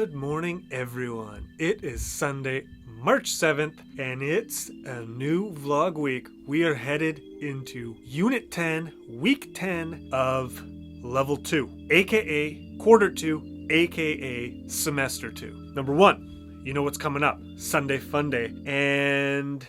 Good morning, everyone. It is Sunday, March 7th, and it's a new vlog week. We are headed into Unit 10, Week 10 of Level 2, aka Quarter 2, aka Semester 2. Number 1, you know what's coming up. Sunday Fun Day, and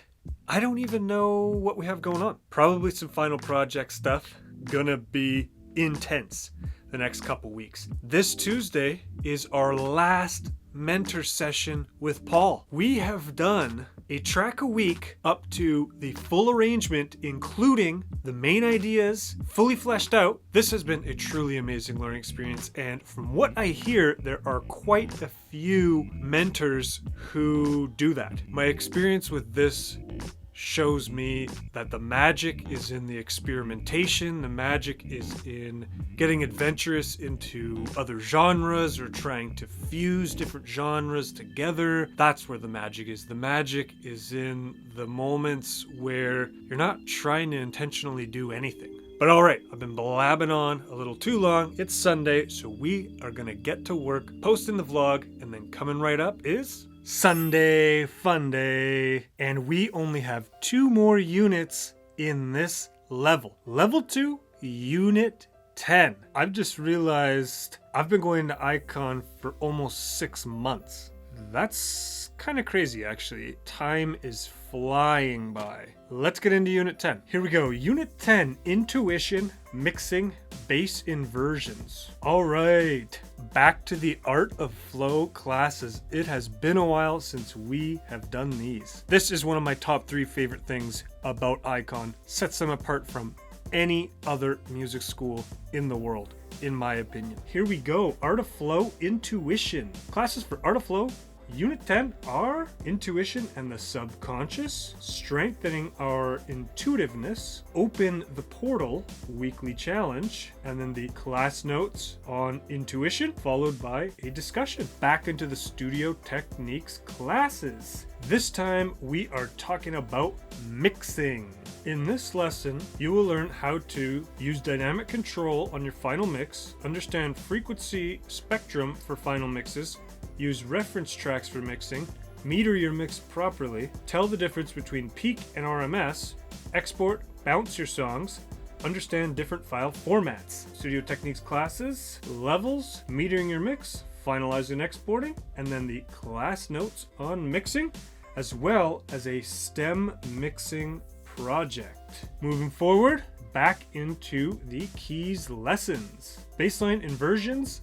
I don't even know what we have going on. Probably some final project stuff. Gonna be intense the next couple weeks. This Tuesday is our last mentor session with Paul. We have done a track a week up to the full arrangement, including the main ideas fully fleshed out. This has been a truly amazing learning experience, and from what I hear, there are quite a few mentors who do that. My experience with this shows me that the magic is in the experimentation. The magic is in getting adventurous into other genres or trying to fuse different genres together. That's where the magic is. The magic is in the moments where you're not trying to intentionally do anything. But all right, I've been blabbing on a little too long. It's Sunday, so we are gonna get to work posting the vlog, and then coming right up is Sunday Fun Day. And we only have 2 more units in this level. Level 2, Unit 10. I've just realized I've been going to Icon for almost 6 months. That's kind of crazy, actually. Time is flying by. Let's get into Unit 10. Here we go. Unit 10, Intuition, Mixing, Bass Inversions. All right, back to the Art of Flow classes. It has been a while since we have done these. This is one of my top 3 favorite things about Icon. Sets them apart from any other music school in the world, in my opinion. Here we go. Art of Flow, Intuition. Classes for Art of Flow, Unit 10 are Intuition and the Subconscious, Strengthening Our Intuitiveness, Open the Portal, Weekly Challenge, and then the class notes on intuition, followed by a discussion. Back into the Studio Techniques classes. This time we are talking about mixing. In this lesson, you will learn how to use dynamic control on your final mix, understand frequency spectrum for final mixes, use reference tracks for mixing, meter your mix properly, tell the difference between peak and RMS, export, bounce your songs, understand different file formats. Studio Techniques classes, levels, metering your mix, finalizing exporting, and then the class notes on mixing, as well as a STEM mixing project. Moving forward, back into the keys lessons. Bassline inversions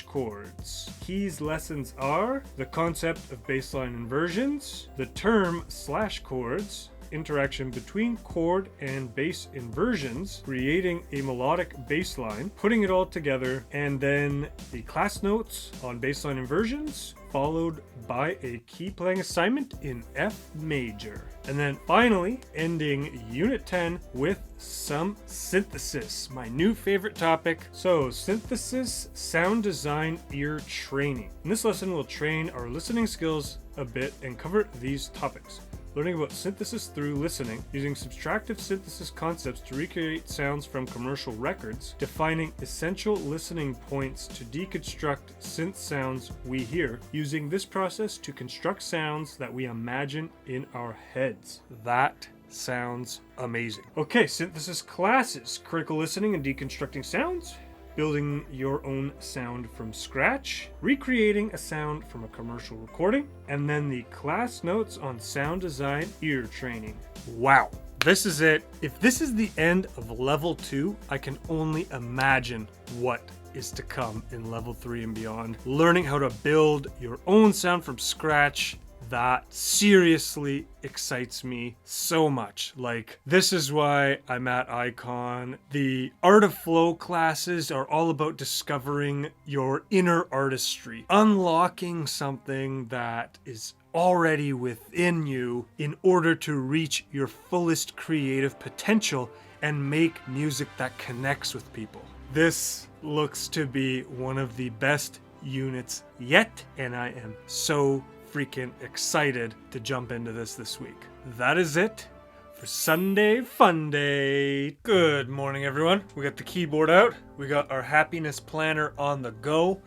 / chords. Keys lessons are the concept of bassline inversions, the term / chords, interaction between chord and bass inversions, creating a melodic bass line, putting it all together, and then the class notes on bassline inversions, followed by a key playing assignment in F major. And then finally, ending Unit 10 with some synthesis, my new favorite topic. So, synthesis, sound design, ear training. In this lesson, we'll train our listening skills a bit and cover these topics. Learning about synthesis through listening, using subtractive synthesis concepts to recreate sounds from commercial records, defining essential listening points to deconstruct synth sounds we hear, using this process to construct sounds that we imagine in our heads. That sounds amazing. Okay, synthesis classes, critical listening and deconstructing sounds, building your own sound from scratch, recreating a sound from a commercial recording, and then the class notes on sound design ear training. Wow, this is it. If this is the end of level 2, I can only imagine what is to come in level 3 and beyond. Learning how to build your own sound from scratch, that seriously excites me so much. Like, this is why I'm at Icon. The Art of Flow classes are all about discovering your inner artistry, unlocking something that is already within you in order to reach your fullest creative potential and make music that connects with people. This looks to be one of the best units yet, and I am so freaking excited to jump into this week. That is it for Sunday Fun Day. Good morning, everyone. We got the keyboard out. We got our happiness planner on the go.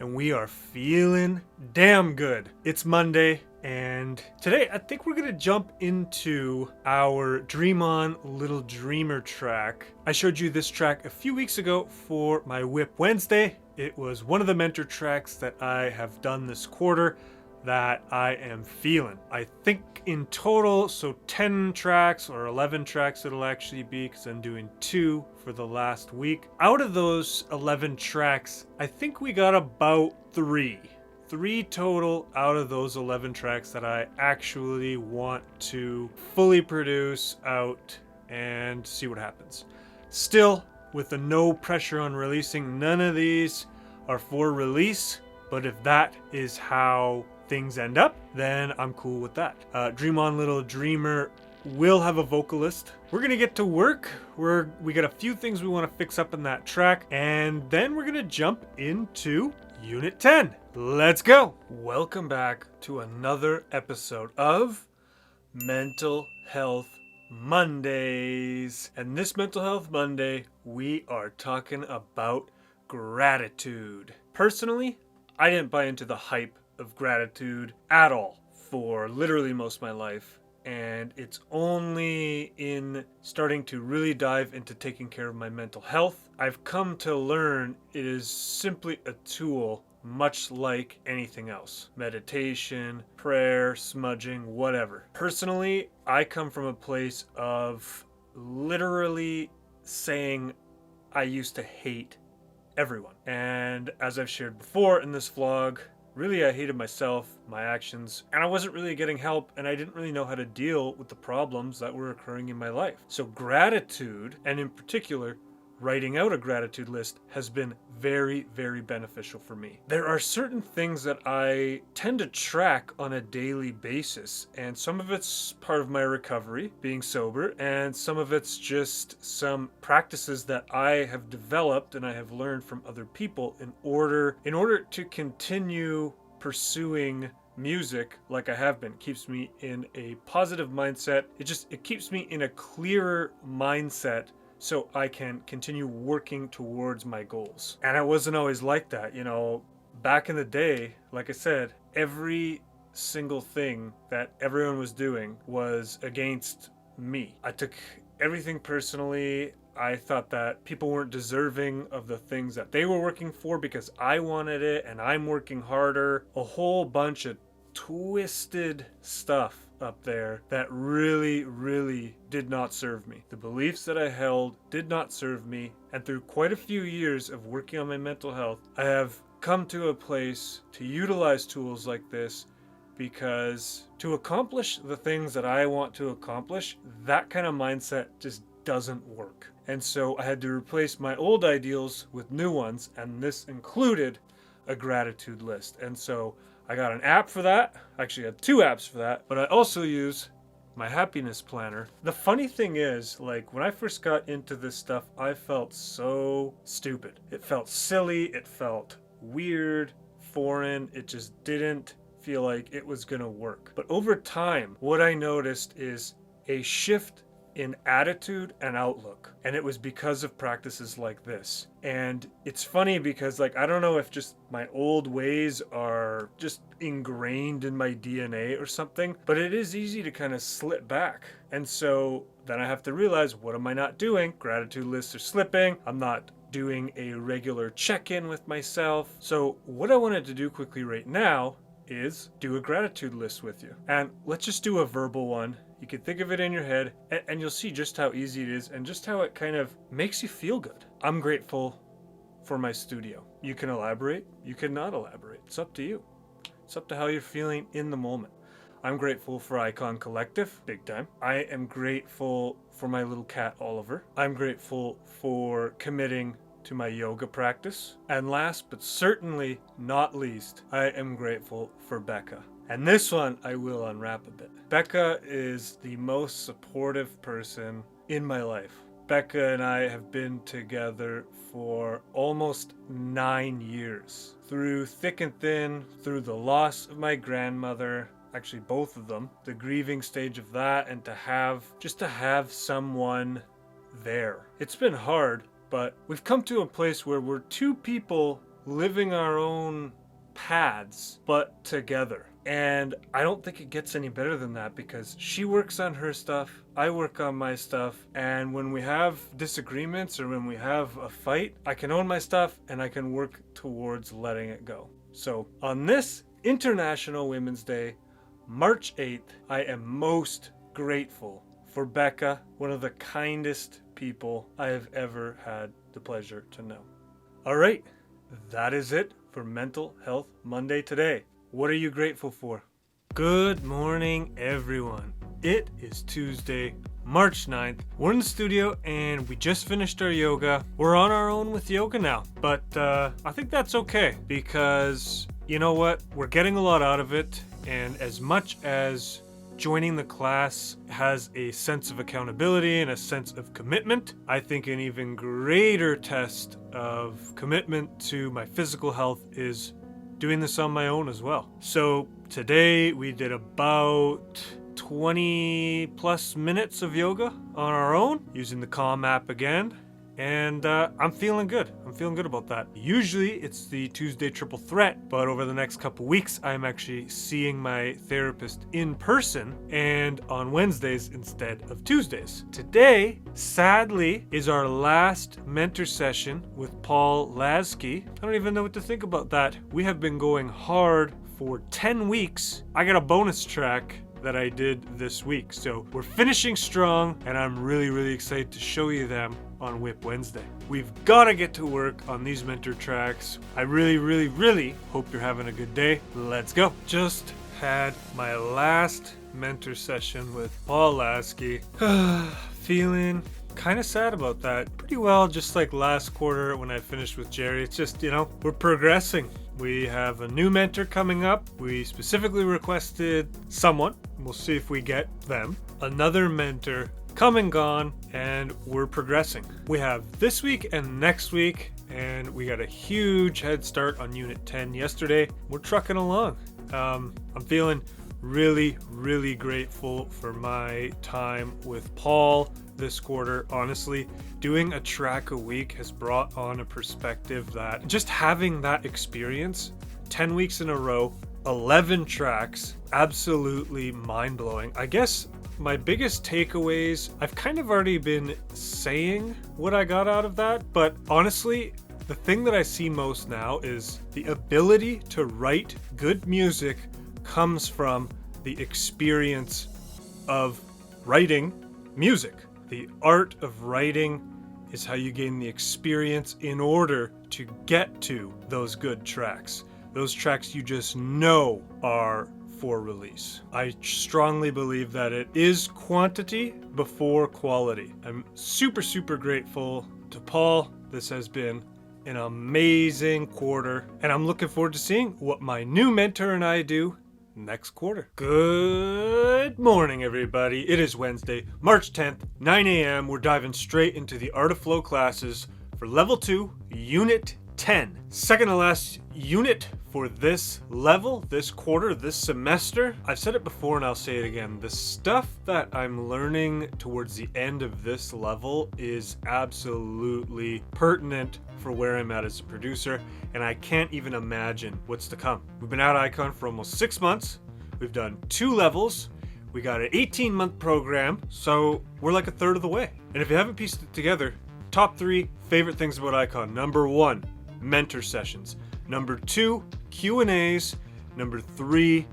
and we are feeling damn good. It's Monday, and today I think we're gonna jump into our Dream On Little Dreamer track. I showed you this track a few weeks ago for my Whip Wednesday. It was one of the mentor tracks that I have done this quarter that I am feeling. I think in total, so 10 tracks or 11 tracks it'll actually be, because I'm doing 2 for the last week. Out of those 11 tracks, I think we got about 3 total out of those 11 tracks that I actually want to fully produce out and see what happens. Still, with the no pressure on releasing, none of these are for release, but if that is how things end up, then I'm cool with that. Dream On Little Dreamer will have a vocalist. We're gonna get to work. We got a few things we want to fix up in that track, and then we're gonna jump into Unit 10. Let's go. Welcome back to another episode of Mental Health Mondays. And this Mental Health Monday, we are talking about gratitude. Personally, I didn't buy into the hype of gratitude at all for literally most of my life, and it's only in starting to really dive into taking care of my mental health I've come to learn it is simply a tool, much like anything else. Meditation, prayer, smudging, whatever. Personally, I come from a place of literally saying I used to hate everyone. And as I've shared before in this vlog, really I hated myself, my actions, and I wasn't really getting help, and I didn't really know how to deal with the problems that were occurring in my life. So gratitude, and in particular, writing out a gratitude list, has been very, very beneficial for me. There are certain things that I tend to track on a daily basis, and some of it's part of my recovery, being sober, and some of it's just some practices that I have developed and I have learned from other people in order to continue pursuing music like I have been. It keeps me in a positive mindset. It keeps me in a clearer mindset, so I can continue working towards my goals. And I wasn't always like that. You know, back in the day, like I said, every single thing that everyone was doing was against me. I took everything personally. I thought that people weren't deserving of the things that they were working for because I wanted it and I'm working harder. A whole bunch of twisted stuff up there that really, really did not serve me. The beliefs that I held did not serve me, and through quite a few years of working on my mental health, I have come to a place to utilize tools like this, because to accomplish the things that I want to accomplish, that kind of mindset just doesn't work. And so I had to replace my old ideals with new ones, and this included a gratitude list. And so I got an app for that. Actually, I have 2 apps for that, but I also use my happiness planner. The funny thing is, like, when I first got into this stuff, I felt so stupid. It felt silly, it felt weird, foreign, it just didn't feel like it was gonna work. But over time, what I noticed is a shift in attitude and outlook, and it was because of practices like this. And it's funny because, like, I don't know if just my old ways are just ingrained in my DNA or something, but it is easy to kind of slip back. And so then I have to realize, what am I not doing? Gratitude lists are slipping. I'm not doing a regular check-in with myself. So what I wanted to do quickly right now is do a gratitude list with you. And let's just do a verbal one. You can think of it in your head, and you'll see just how easy it is and just how it kind of makes you feel good. I'm grateful for my studio. You can elaborate, you can not elaborate. It's up to you. It's up to how you're feeling in the moment. I'm grateful for Icon Collective, big time. I am grateful for my little cat, Oliver. I'm grateful for committing to my yoga practice. And last but certainly not least, I am grateful for Becca. And this one I will unwrap a bit. Becca is the most supportive person in my life. Becca and I have been together for almost 9 years. Through thick and thin, through the loss of my grandmother, actually both of them, the grieving stage of that, and to have someone there. It's been hard, but we've come to a place where we're 2 people living our own paths, but together. And I don't think it gets any better than that, because she works on her stuff, I work on my stuff, and when we have disagreements or when we have a fight, I can own my stuff and I can work towards letting it go. So on this International Women's Day, March 8th, I am most grateful for Becca, one of the kindest people I have ever had the pleasure to know. All right, that is it for Mental Health Monday today. What are you grateful for? Good morning, everyone. It is Tuesday, March 9th. We're in the studio and we just finished our yoga. We're on our own with yoga now, but I think that's okay, because you know what? We're getting a lot out of it, and as much as joining the class has a sense of accountability and a sense of commitment, I think an even greater test of commitment to my physical health is doing this on my own as well. So today we did about 20 plus minutes of yoga on our own using the Calm app again. And I'm feeling good. I'm feeling good about that. Usually it's the Tuesday triple threat, but over the next couple weeks, I'm actually seeing my therapist in person and on Wednesdays instead of Tuesdays. Today, sadly, is our last mentor session with Paul Lasky. I don't even know what to think about that. We have been going hard for 10 weeks. I got a bonus track that I did this week. So we're finishing strong, and I'm really excited to show you them on Whip Wednesday. We've got to get to work on these mentor tracks. I really hope you're having a good day. Let's go. Just had my last mentor session with Paul Lasky. Feeling kind of sad about that. Pretty well, just like last quarter when I finished with Jerry. It's just, we're progressing. We have a new mentor coming up. We specifically requested someone. We'll see if we get them. Another mentor come and gone, and we're progressing. We have this week and next week, and we got a huge head start on Unit 10 yesterday. We're trucking along. I'm feeling really grateful for my time with Paul this quarter. Honestly, doing a track a week has brought on a perspective that just having that experience 10 weeks in a row, 11 tracks, absolutely mind-blowing. I guess my biggest takeaways, I've kind of already been saying what I got out of that, but honestly, the thing that I see most now is the ability to write good music comes from the experience of writing music. The art of writing is how you gain the experience in order to get to those good tracks. Those tracks you just know are for release. I strongly believe that it is quantity before quality. I'm super grateful to Paul. This has been an amazing quarter, and I'm looking forward to seeing what my new mentor and I do next quarter. Good morning, everybody. It is Wednesday, March 10th, 9 a.m. We're diving straight into the Art of Flow classes for Level 2, Unit 10. Second to last unit for this level, this quarter, this semester. I've said it before and I'll say it again. The stuff that I'm learning towards the end of this level is absolutely pertinent for where I'm at as a producer, and I can't even imagine what's to come. We've been at Icon for almost 6 months. We've done 2 levels. We got an 18-month program, so we're like a third of the way. And if you haven't pieced it together, top 3 favorite things about Icon. Number 1, mentor sessions. Number 2, Q&As. Number 3,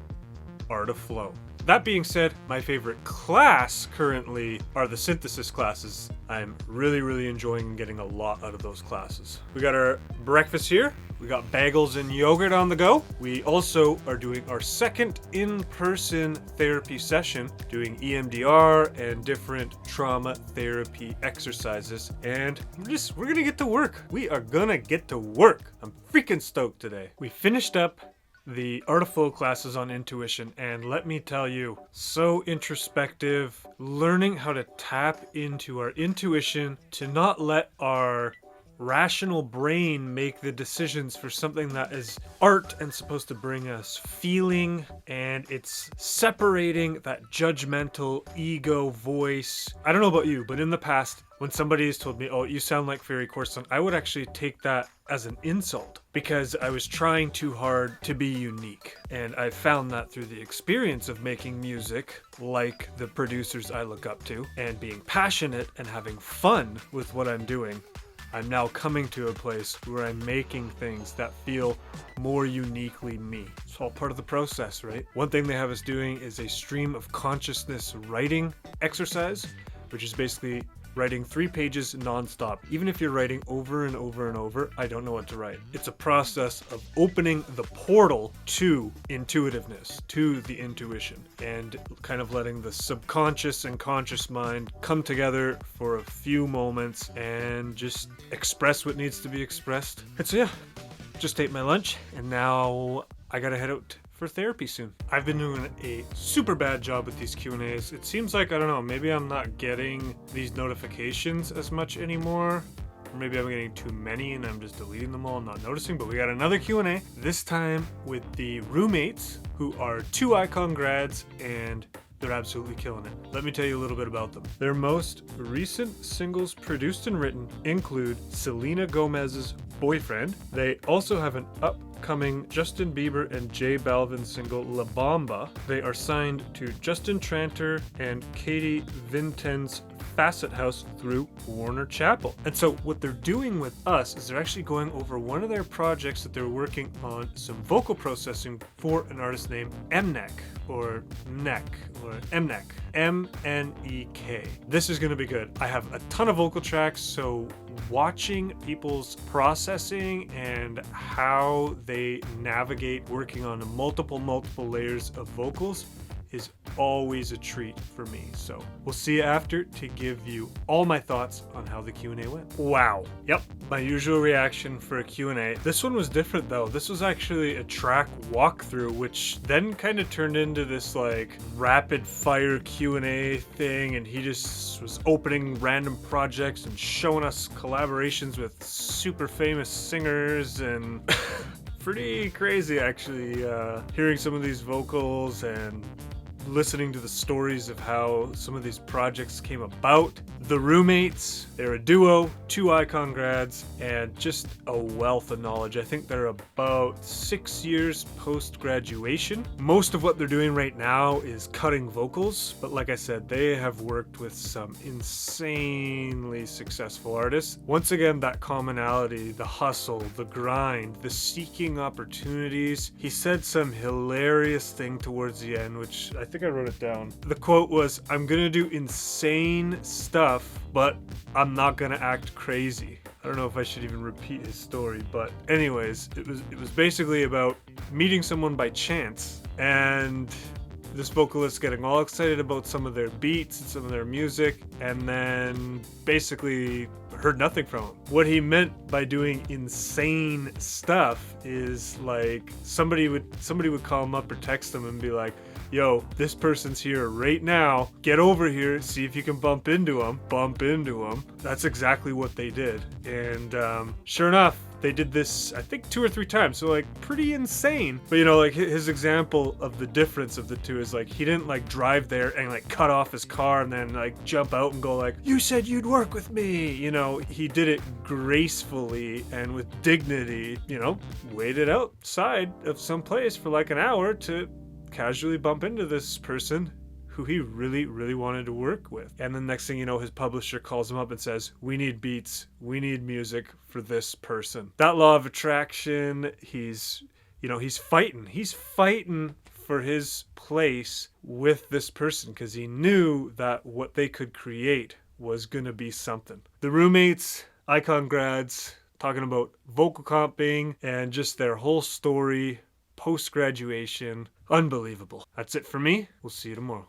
Art of Flow. That being said, my favorite class currently are the synthesis classes. I'm really enjoying getting a lot out of those classes. We got our breakfast here. We got bagels and yogurt on the go. We also are doing our second in-person therapy session, doing EMDR and different trauma therapy exercises. And we're gonna get to work. We are gonna get to work. I'm freaking stoked today. We finished up the Art of Flow classes on intuition, and let me tell you, so introspective, learning how to tap into our intuition, to not let our rational brain make the decisions for something that is art and supposed to bring us feeling, and it's separating that judgmental ego voice. I don't know about you, but in the past, when somebody has told me, oh, you sound like Ferry Corson, I would actually take that as an insult because I was trying too hard to be unique. And I found that through the experience of making music like the producers I look up to and being passionate and having fun with what I'm doing. I'm now coming to a place where I'm making things that feel more uniquely me. It's all part of the process, right? One thing they have us doing is a stream of consciousness writing exercise, which is basically writing 3 pages non-stop. Even if you're writing over and over and over, I don't know what to write. It's a process of opening the portal to intuitiveness, to the intuition, and kind of letting the subconscious and conscious mind come together for a few moments and just express what needs to be expressed. And so yeah, just ate my lunch and now I gotta head out for therapy soon. I've been doing a super bad job with these Q&As. It seems like, I don't know, maybe I'm not getting these notifications as much anymore. Or maybe I'm getting too many and I'm just deleting them all and not noticing. But we got another Q&A, this time with the roommates, who are 2 Icon grads, and they're absolutely killing it. Let me tell you a little bit about them. Their most recent singles produced and written include Selena Gomez's Boyfriend. They also have an upcoming Justin Bieber and J Balvin single La Bamba. They are signed to Justin Tranter and Katie Vinton's Facet House through Warner Chappell. And so what they're doing with us is they're actually going over one of their projects that they're working on some vocal processing for an artist named Mnek, or Nek, or Mnek, M-N-E-K. This is going to be good. I have a ton of vocal tracks, so watching people's processing and how they navigate working on multiple layers of vocals is always a treat for me. So we'll see you after to give you all my thoughts on how the Q&A went. Wow. Yep. My usual reaction for a Q&A. This one was different though. This was actually a track walkthrough, which then kind of turned into this like rapid fire Q&A thing. And he just was opening random projects and showing us collaborations with super famous singers and pretty crazy actually, hearing some of these vocals and listening to the stories of how some of these projects came about. The roommates, they're a duo, 2 Icon grads, and just a wealth of knowledge. I think they're about 6 years post-graduation. Most of what they're doing right now is cutting vocals, but like I said, they have worked with some insanely successful artists. Once again, that commonality, the hustle, the grind, the seeking opportunities. He said some hilarious thing towards the end, which I think I wrote it down. The quote was, "I'm gonna do insane stuff, but I'm not gonna act crazy." I don't know if I should even repeat his story, but anyways, it was basically about meeting someone by chance and this vocalist getting all excited about some of their beats and some of their music, and then basically heard nothing from him. What he meant by doing insane stuff is like somebody would call him up or text him and be like, yo, this person's here right now. Get over here, see if you can bump into him. That's exactly what they did. And sure enough, they did this, I think 2 or 3 times. So like pretty insane. But you know, like his example of the difference of the two is like, he didn't like drive there and like cut off his car and then like jump out and go like, you said you'd work with me. You know, he did it gracefully and with dignity, you know, waited outside of some place for like an hour to casually bump into this person who he really wanted to work with. And the next thing you know, his publisher calls him up and says, we need beats, we need music for this person. That law of attraction, he's fighting for his place with this person because he knew that what they could create was gonna be something. The roommates, Icon grads, talking about vocal comping and just their whole story post-graduation. Unbelievable. That's it for me. We'll see you tomorrow.